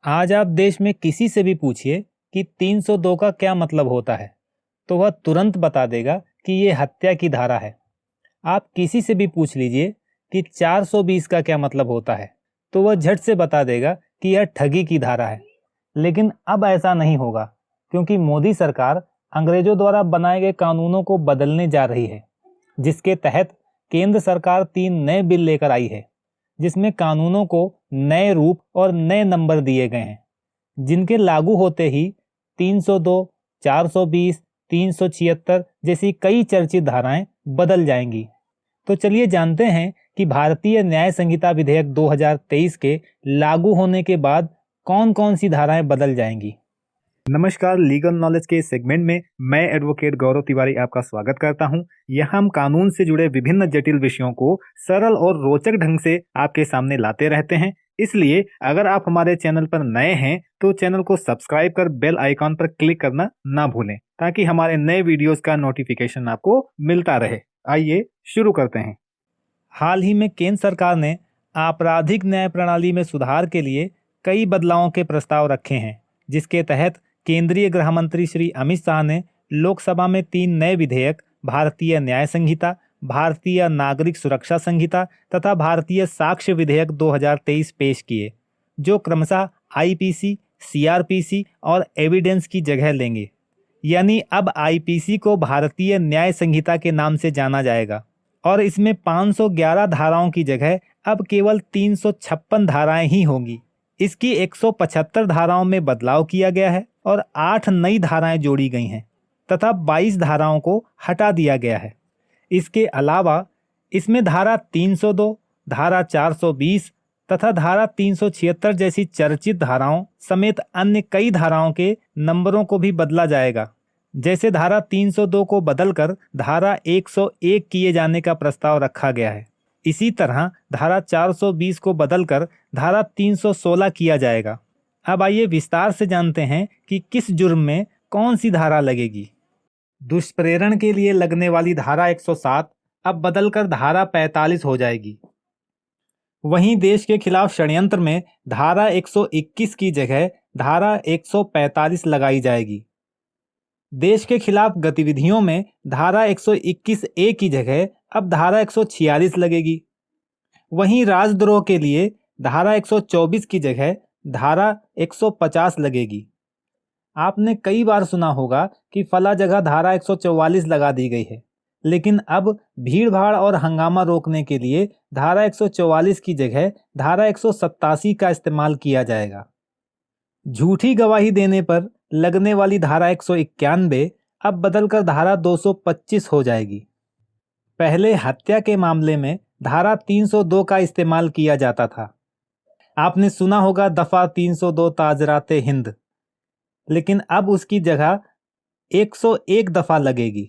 आज आप देश में किसी से भी पूछिए कि 302 का क्या मतलब होता है, तो वह तुरंत बता देगा कि ये हत्या की धारा है। आप किसी से भी पूछ लीजिए कि 420 का क्या मतलब होता है, तो वह झट से बता देगा कि यह ठगी की धारा है। लेकिन अब ऐसा नहीं होगा, क्योंकि मोदी सरकार अंग्रेजों द्वारा बनाए गए कानूनों को बदलने जा रही है, जिसके तहत केंद्र सरकार 3 नए बिल लेकर आई है, जिसमें कानूनों को नए रूप और नए नंबर दिए गए हैं, जिनके लागू होते ही 302, 420, 376 जैसी कई चर्चित धाराएं बदल जाएंगी। तो चलिए जानते हैं कि भारतीय न्याय संहिता विधेयक 2023 के लागू होने के बाद कौन कौन सी धाराएं बदल जाएंगी। नमस्कार, लीगल नॉलेज के सेगमेंट में मैं एडवोकेट गौरव तिवारी आपका स्वागत करता हूं। यहां हम कानून से जुड़े विभिन्न जटिल विषयों को सरल और रोचक ढंग से आपके सामने लाते रहते हैं। इसलिए अगर आप हमारे चैनल पर नए हैं तो चैनल को सब्सक्राइब कर बेल आइकॉन पर क्लिक करना ना भूलें, ताकि हमारे नए वीडियोस का नोटिफिकेशन आपको मिलता रहे। आइए शुरू करते हैं। हाल ही में केंद्र सरकार ने आपराधिक न्याय प्रणाली में सुधार के लिए कई बदलावों के प्रस्ताव रखे हैं, जिसके तहत केंद्रीय गृह मंत्री श्री अमित शाह ने लोकसभा में 3 नए विधेयक भारतीय न्याय संहिता, भारतीय नागरिक सुरक्षा संहिता तथा भारतीय साक्ष्य विधेयक 2023 पेश किए, जो क्रमशः आईपीसी, सीआरपीसी और एविडेंस की जगह लेंगे। यानी अब आईपीसी को भारतीय न्याय संहिता के नाम से जाना जाएगा और इसमें 511 धाराओं की जगह अब केवल 356 धाराएं ही होंगी। इसकी 175 धाराओं में बदलाव किया गया है और 8 नई धाराएं जोड़ी गई हैं तथा 22 धाराओं को हटा दिया गया है। इसके अलावा इसमें धारा 302, धारा 420 तथा धारा 376 जैसी चर्चित धाराओं समेत अन्य कई धाराओं के नंबरों को भी बदला जाएगा। जैसे धारा 302 को बदलकर धारा 101 किए जाने का प्रस्ताव रखा गया है, इसी तरह धारा 420 को बदलकर धारा 316 किया जाएगा। अब आइए विस्तार से जानते हैं कि किस जुर्म में कौन सी धारा लगेगी। दुष्प्रेरण के लिए लगने वाली धारा 107 अब बदलकर धारा 45 हो जाएगी। वहीं देश के खिलाफ षड्यंत्र में धारा 121 की जगह धारा 145 लगाई जाएगी। देश के खिलाफ गतिविधियों में धारा 121A की जगह अब धारा 146 लगेगी। वहीं राजद्रोह के लिए धारा 124 की जगह धारा 150 लगेगी। आपने कई बार सुना होगा कि फला जगह धारा 144 लगा दी गई है, लेकिन अब भीड़ भाड़ और हंगामा रोकने के लिए धारा 144 की जगह धारा 187 का इस्तेमाल किया जाएगा। झूठी गवाही देने पर लगने वाली धारा 191 अब बदलकर धारा 225 हो जाएगी। पहले हत्या के मामले में धारा 302 का इस्तेमाल किया जाता था। आपने सुना होगा दफा 302 ताजराते हिंद, लेकिन अब उसकी जगह 101 दफा लगेगी।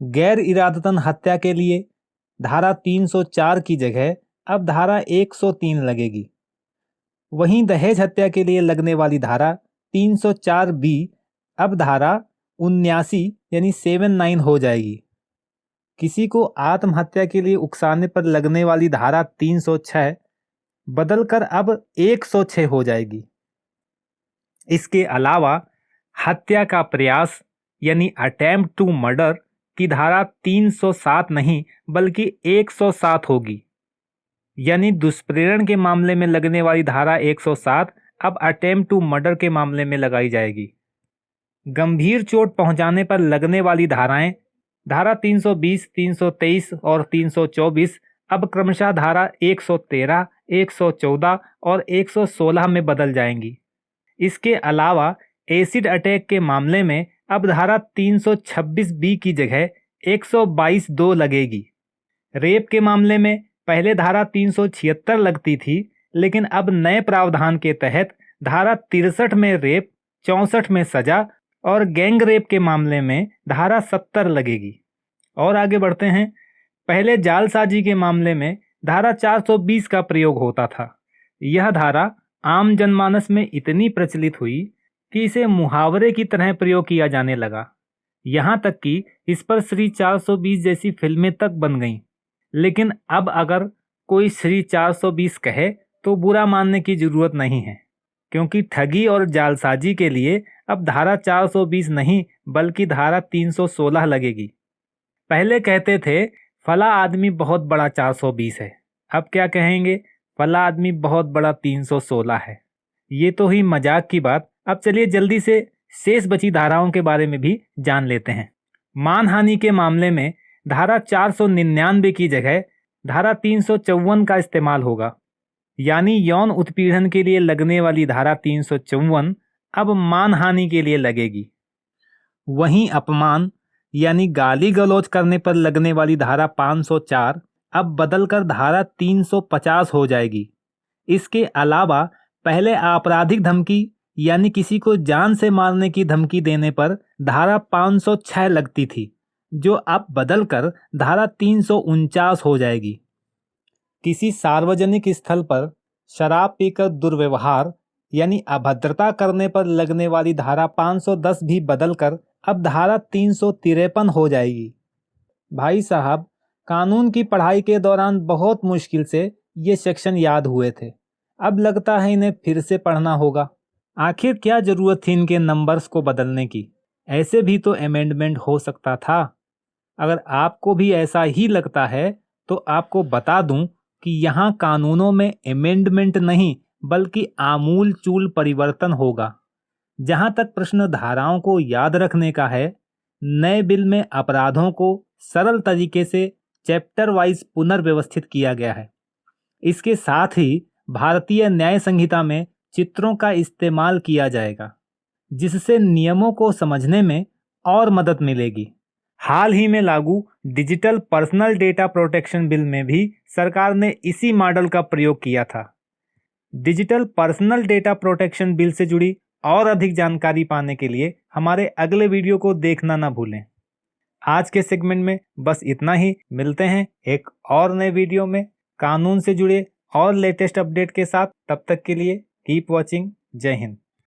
गैर इरादतन हत्या के लिए धारा 304 की जगह अब धारा 103 लगेगी। वहीं दहेज हत्या के लिए लगने वाली धारा 304B अब धारा 79 यानी 79 हो जाएगी। किसी को आत्महत्या के लिए उकसाने पर लगने वाली धारा 306 बदलकर अब 106 हो जाएगी। इसके अलावा हत्या का प्रयास यानी अटेम्प्ट टू मर्डर की धारा 307 नहीं बल्कि 107 होगी। यानी दुष्प्रेरण के मामले में लगने वाली धारा 107 अब अटेम्प्ट टू मर्डर के मामले में लगाई जाएगी। गंभीर चोट पहुंचाने पर लगने वाली धाराएं धारा 320, 323 और 324 अब क्रमशः धारा 113, 114 और 116 में बदल जाएंगी। इसके अलावा एसिड अटैक के मामले में अब धारा 326B की जगह 122(2) लगेगी। रेप के मामले में पहले धारा 376 लगती थी, लेकिन अब नए प्रावधान के तहत धारा 63 में रेप, 64 में सजा और गैंग रेप के मामले में धारा 70 लगेगी। और आगे बढ़ते हैं। पहले जालसाजी के मामले में धारा 420 का प्रयोग होता था। यह धारा आम जनमानस में इतनी प्रचलित हुई कि इसे मुहावरे की तरह प्रयोग किया जाने लगा। यहाँ तक कि इस पर श्री 420 जैसी फिल्में तक बन गईं। लेकिन अब अगर कोई श्री 420 कहे तो बुरा मानने की जरूरत नहीं है। क्योंकि ठगी और जालसाजी के लिए अब धारा 420 नहीं बल्कि धारा 316 लगेगी। पहले कहते थे फला आदमी बहुत बड़ा 420 है, अब क्या कहेंगे फला आदमी बहुत बड़ा 316 है। ये तो ही मजाक की बात। अब चलिए जल्दी से शेष बची धाराओं के बारे में भी जान लेते हैं। मानहानि के मामले में धारा 499 की जगह धारा 354 का इस्तेमाल होगा, यानी यौन उत्पीड़न के लिए लगने वाली धारा 354 अब मानहानि के लिए लगेगी। वहीं अपमान यानी गाली गलौज करने पर लगने वाली धारा 504 अब बदलकर धारा 350 हो जाएगी। इसके अलावा पहले आपराधिक धमकी यानी किसी को जान से मारने की धमकी देने पर धारा 506 लगती थी, जो अब बदलकर धारा 349 हो जाएगी। किसी सार्वजनिक स्थल पर शराब पीकर दुर्व्यवहार यानी अभद्रता करने पर लगने वाली धारा 510 भी बदलकर अब धारा 353 हो जाएगी। भाई साहब, कानून की पढ़ाई के दौरान बहुत मुश्किल से ये सेक्शन याद हुए थे, अब लगता है इन्हें फिर से पढ़ना होगा। आखिर क्या जरूरत थी इनके नंबर्स को बदलने की, ऐसे भी तो अमेंडमेंट हो सकता था। अगर आपको भी ऐसा ही लगता है तो आपको बता दूं कि यहाँ कानूनों में अमेंडमेंट नहीं बल्कि आमूल चूल परिवर्तन होगा। जहां तक प्रश्न धाराओं को याद रखने का है, नए बिल में अपराधों को सरल तरीके से चैप्टर वाइज पुनर्व्यवस्थित किया गया है। इसके साथ ही भारतीय न्याय संहिता में चित्रों का इस्तेमाल किया जाएगा, जिससे नियमों को समझने में और मदद मिलेगी। हाल ही में लागू digital personal data protection bill में भी सरकार ने इसी मॉडल का प्रयोग किया था। Digital personal data protection bill से जुड़ी और अधिक जानकारी पाने के लिए हमारे अगले वीडियो को देखना ना भूलें। आज के सेगमेंट में बस इतना ही। मिलते हैं एक और नए वीडियो में कानून से जुड़े और लेटेस्ट अपडेट के साथ। तब तक के लिए कीप वॉचिंग। जय हिंद।